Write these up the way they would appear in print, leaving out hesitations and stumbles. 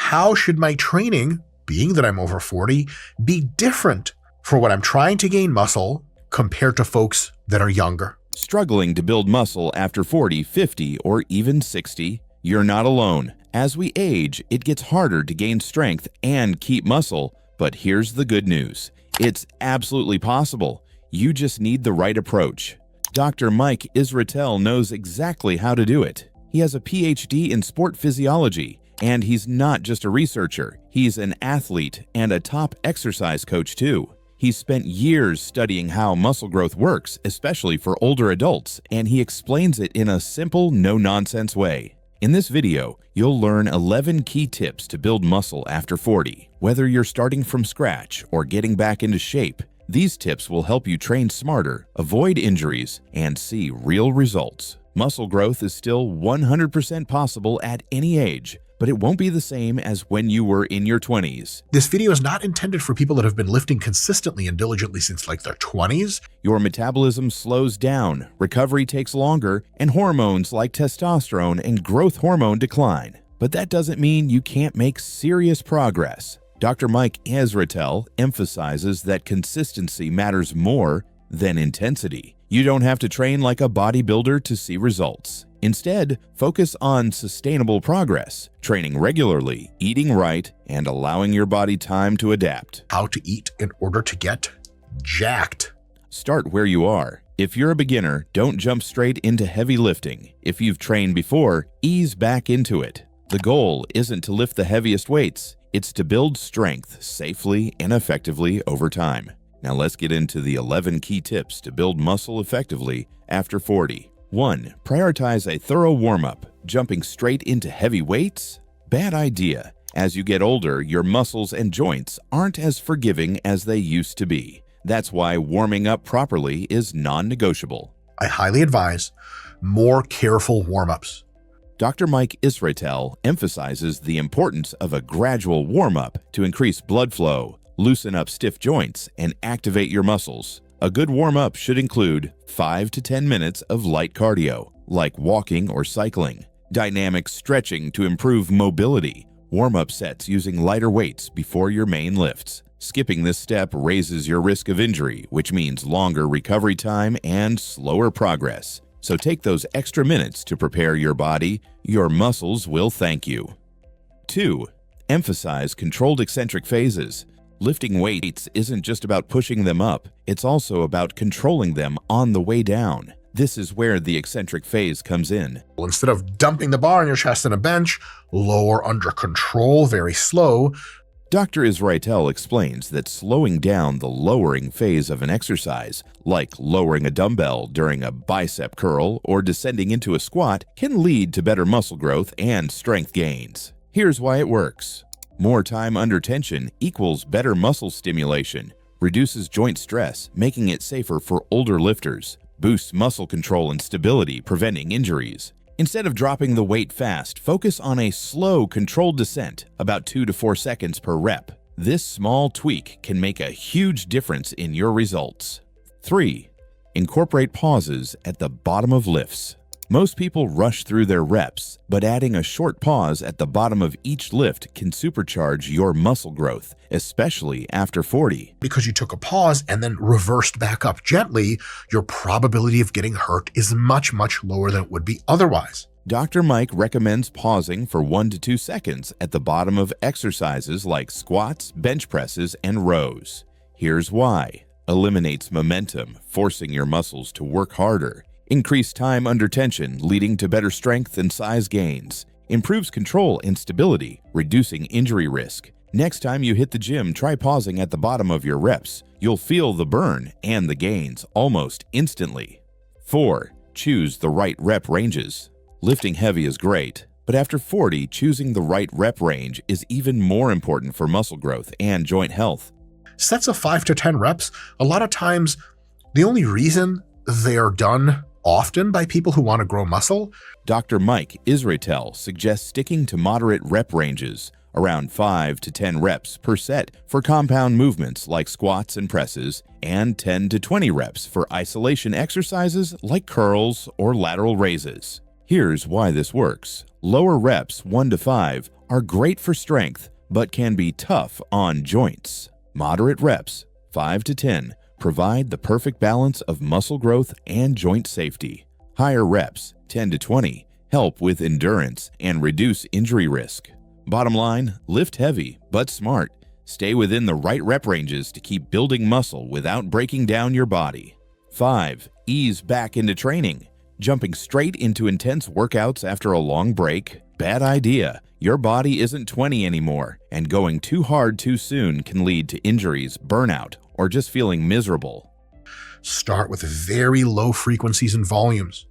how should my training, being that I'm over 40, be different for when I'm trying to gain muscle compared to folks that are younger? Struggling to build muscle after 40, 50, or even 60? You're not alone. As we age, it gets harder to gain strength and keep muscle, but here's the good news. It's absolutely possible. You just need the right approach. Dr. Mike Israetel knows exactly how to do it. He has a PhD in sport physiology, and he's not just a researcher. He's an athlete and a top exercise coach too. He's spent years studying how muscle growth works, especially for older adults, and he explains it in a simple, no-nonsense way. In this video, you'll learn 11 key tips to build muscle after 40. Whether you're starting from scratch or getting back into shape, these tips will help you train smarter, avoid injuries, and see real results. Muscle growth is still 100% possible at any age, but it won't be the same as when you were in your 20s. This video is not intended for people that have been lifting consistently and diligently since like their 20s. Your metabolism slows down, recovery takes longer, and hormones like testosterone and growth hormone decline. But that doesn't mean you can't make serious progress. Dr. Mike Israetel emphasizes that consistency matters more than intensity. You don't have to train like a bodybuilder to see results. Instead, focus on sustainable progress, training regularly, eating right, and allowing your body time to adapt. How to eat in order to get jacked. Start where you are. If you're a beginner, don't jump straight into heavy lifting. If you've trained before, ease back into it. The goal isn't to lift the heaviest weights, it's to build strength safely and effectively over time. Now let's get into the 11 key tips to build muscle effectively after 40. 1. Prioritize a thorough warm-up. Jumping straight into heavy weights? Bad idea. As you get older, your muscles and joints aren't as forgiving as they used to be. That's why warming up properly is non-negotiable. I highly advise more careful warm-ups. Dr. Mike Israetel emphasizes the importance of a gradual warm-up to increase blood flow, loosen up stiff joints, and activate your muscles. A good warm-up should include 5 to 10 minutes of light cardio, like walking or cycling, dynamic stretching to improve mobility, warm-up sets using lighter weights before your main lifts. Skipping this step raises your risk of injury, which means longer recovery time and slower progress. So take those extra minutes to prepare your body. Your muscles will thank you. 2. Emphasize controlled eccentric phases. Lifting weights isn't just about pushing them up, it's also about controlling them on the way down. This is where the eccentric phase comes in. Instead of dumping the bar on your chest on a bench, lower under control, very slow. Dr. Israetel explains that slowing down the lowering phase of an exercise, like lowering a dumbbell during a bicep curl or descending into a squat, can lead to better muscle growth and strength gains. Here's why it works. More time under tension equals better muscle stimulation, reduces joint stress, making it safer for older lifters, boosts muscle control and stability, preventing injuries. Instead of dropping the weight fast, focus on a slow, controlled descent, about 2 to 4 seconds per rep. This small tweak can make a huge difference in your results. 3. Incorporate pauses at the bottom of lifts. Most people rush through their reps, but adding a short pause at the bottom of each lift can supercharge your muscle growth, especially after 40. Because you took a pause and then reversed back up gently, your probability of getting hurt is much, much lower than it would be otherwise. Dr. Mike recommends pausing for 1 to 2 seconds at the bottom of exercises like squats, bench presses, and rows. Here's why. Eliminates momentum, forcing your muscles to work harder. Increase time under tension, leading to better strength and size gains. Improves control and stability, reducing injury risk. Next time you hit the gym, try pausing at the bottom of your reps. You'll feel the burn and the gains almost instantly. 4. Choose the right rep ranges. Lifting heavy is great, but after 40, choosing the right rep range is even more important for muscle growth and joint health. Sets of 5 to 10 reps, a lot of times, the only reason they are done often by people who want to grow muscle. Dr. Mike Israetel suggests sticking to moderate rep ranges, around 5 to 10 reps per set for compound movements like squats and presses, and 10 to 20 reps for isolation exercises like curls or lateral raises. Here's why this works. Lower reps 1 to 5 are great for strength, but can be tough on joints. Moderate reps, 5 to 10, provide the perfect balance of muscle growth and joint safety. Higher reps, 10 to 20, help with endurance and reduce injury risk. Bottom line, lift heavy, but smart. Stay within the right rep ranges to keep building muscle without breaking down your body. 5. Ease back into training. Jumping straight into intense workouts after a long break? Bad idea. Your body isn't 20 anymore, and going too hard too soon can lead to injuries, burnout, or just feeling miserable. Start with very low frequencies and volumes.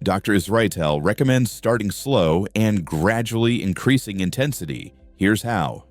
Dr. Israetel recommends starting slow and gradually increasing intensity. Here's how.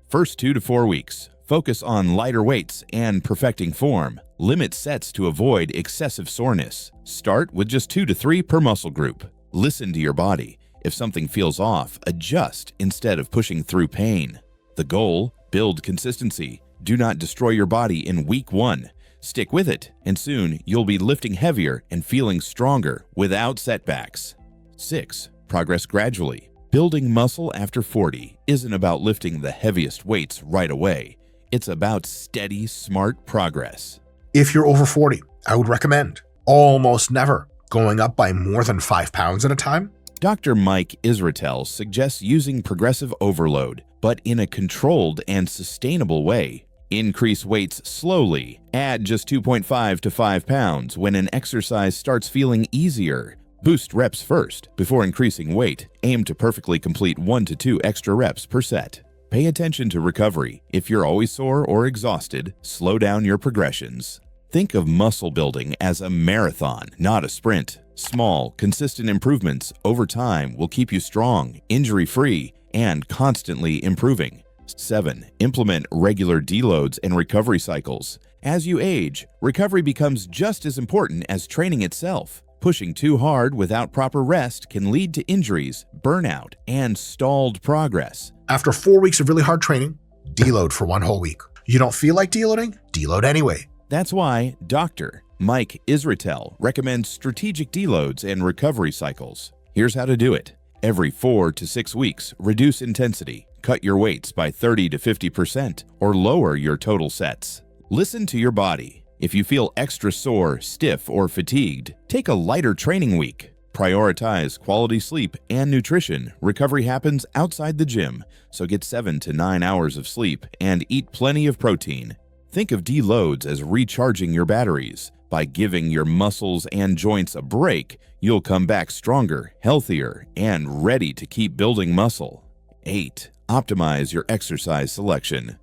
First 2 to 4 weeks, focus on lighter weights and perfecting form. Limit sets to avoid excessive soreness. Start with just 2 to 3 per muscle group. Listen to your body. If something feels off, adjust instead of pushing through pain. The goal, build consistency. Do not destroy your body in week 1. Stick with it, and soon you'll be lifting heavier and feeling stronger without setbacks. 6. Progress gradually. Building muscle after 40 isn't about lifting the heaviest weights right away. It's about steady, smart progress. If you're over 40, I would recommend almost never going up by more than 5 pounds at a time. Dr. Mike Israetel suggests using progressive overload, but in a controlled and sustainable way. Increase weights slowly. Add just 2.5 to 5 pounds when an exercise starts feeling easier. Boost reps first before increasing weight. Aim to perfectly complete 1 to 2 extra reps per set. Pay attention to recovery. If you're always sore or exhausted, slow down your progressions. Think of muscle building as a marathon, not a sprint. Small, consistent improvements over time will keep you strong, injury-free, and constantly improving. 7. Implement regular deloads and recovery cycles. As you age, recovery becomes just as important as training itself. Pushing too hard without proper rest can lead to injuries, burnout, and stalled progress. After 4 weeks of really hard training, deload for 1 whole week. You don't feel like deloading? Deload anyway. That's why Dr. Mike Israetel recommends strategic deloads and recovery cycles. Here's how to do it. Every 4 to 6 weeks, reduce intensity. Cut your weights by 30 to 50% or lower your total sets. Listen to your body. If you feel extra sore, stiff, or fatigued, take a lighter training week. Prioritize quality sleep and nutrition. Recovery happens outside the gym, so get 7 to 9 hours of sleep and eat plenty of protein. Think of deloads as recharging your batteries. By giving your muscles and joints a break, you'll come back stronger, healthier, and ready to keep building muscle. 8. Optimize your exercise selection.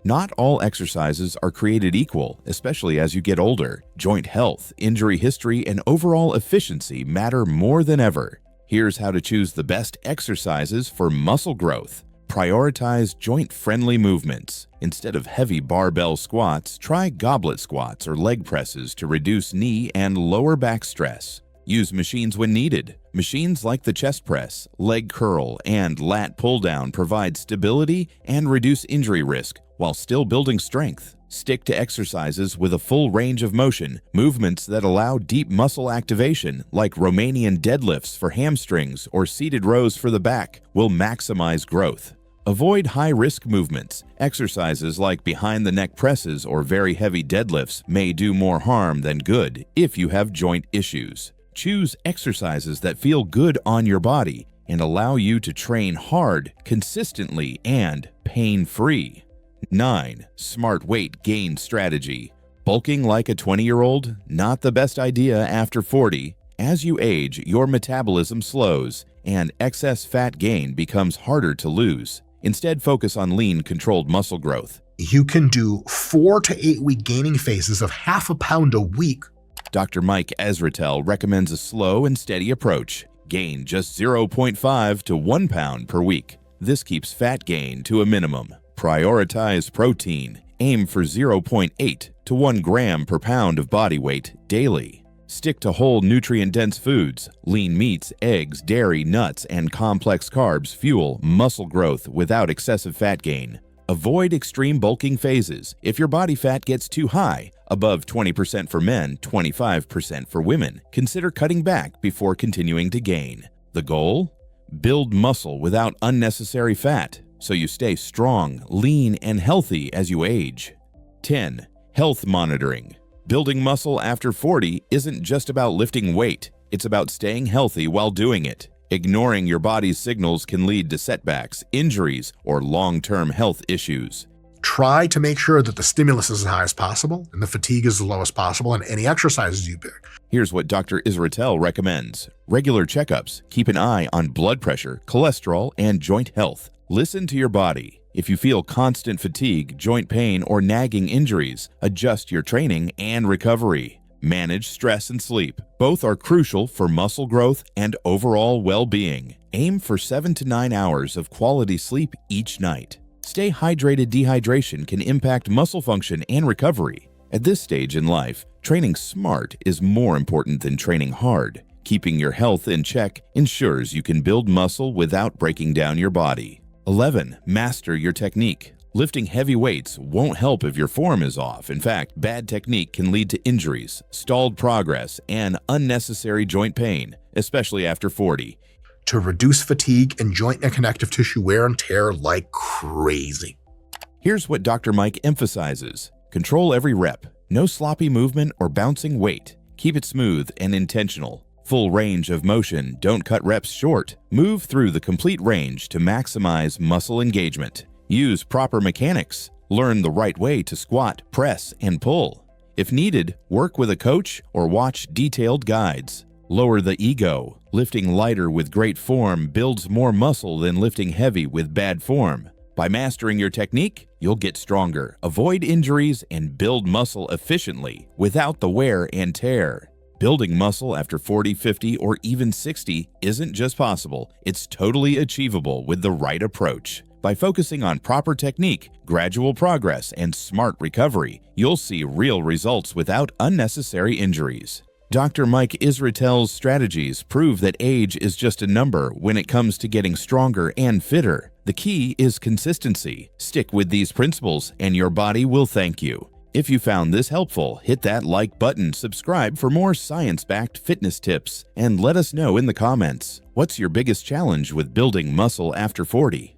Not all exercises are created equal, especially as you get older. Joint health, injury history, and overall efficiency matter more than ever. Here's how to choose the best exercises for muscle growth. Prioritize joint-friendly movements. Instead of heavy barbell squats, try goblet squats or leg presses to reduce knee and lower back stress. Use machines when needed. Machines like the chest press, leg curl, and lat pull-down provide stability and reduce injury risk while still building strength. Stick to exercises with a full range of motion. Movements that allow deep muscle activation, like Romanian deadlifts for hamstrings or seated rows for the back, will maximize growth. Avoid high-risk movements. Exercises like behind-the-neck presses or very heavy deadlifts may do more harm than good if you have joint issues. Choose exercises that feel good on your body and allow you to train hard, consistently, and pain-free. 9. Smart weight gain strategy. Bulking like a 20-year-old? Not the best idea after 40. As you age, your metabolism slows, and excess fat gain becomes harder to lose. Instead, focus on lean, controlled muscle growth. You can do 4 to 8 week gaining phases of half a pound a week. Dr. Mike Israetel recommends a slow and steady approach. Gain just 0.5 to 1 pound per week. This keeps fat gain to a minimum. Prioritize protein. Aim for 0.8 to 1 gram per pound of body weight daily. Stick to whole nutrient-dense foods. Lean meats, eggs, dairy, nuts, and complex carbs fuel muscle growth without excessive fat gain. Avoid extreme bulking phases. If your body fat gets too high, above 20% for men, 25% for women, consider cutting back before continuing to gain. The goal? Build muscle without unnecessary fat, so you stay strong, lean, and healthy as you age. 10. Health monitoring. Building muscle after 40 isn't just about lifting weight, it's about staying healthy while doing it. Ignoring your body's signals can lead to setbacks, injuries, or long-term health issues. Try to make sure that the stimulus is as high as possible and the fatigue is as low as possible and any exercises you pick. Here's what Dr. Israetel recommends. Regular checkups. Keep an eye on blood pressure, cholesterol, and joint health. Listen to your body. If you feel constant fatigue, joint pain, or nagging injuries, adjust your training and recovery. Manage stress and sleep. Both are crucial for muscle growth and overall well-being. Aim for 7 to 9 hours of quality sleep each night. Stay hydrated. Dehydration can impact muscle function and recovery. At this stage in life, training smart is more important than training hard. Keeping your health in check ensures you can build muscle without breaking down your body. 11. Master your technique. Lifting heavy weights won't help if your form is off. In fact, bad technique can lead to injuries, stalled progress, and unnecessary joint pain, especially after 40. To reduce fatigue and joint and connective tissue wear and tear like crazy. Here's what Dr. Mike emphasizes. Control every rep. No sloppy movement or bouncing weight. Keep it smooth and intentional. Full range of motion. Don't cut reps short. Move through the complete range to maximize muscle engagement. Use proper mechanics. Learn the right way to squat, press, and pull. If needed, work with a coach or watch detailed guides. Lower the ego. Lifting lighter with great form builds more muscle than lifting heavy with bad form. By mastering your technique, you'll get stronger, avoid injuries, and build muscle efficiently without the wear and tear. Building muscle after 40, 50, or even 60 isn't just possible, it's totally achievable with the right approach. By focusing on proper technique, gradual progress, and smart recovery, you'll see real results without unnecessary injuries. Dr. Mike Israetel's strategies prove that age is just a number when it comes to getting stronger and fitter. The key is consistency. Stick with these principles and your body will thank you. If you found this helpful, hit that like button, subscribe for more science-backed fitness tips, and let us know in the comments. What's your biggest challenge with building muscle after 40?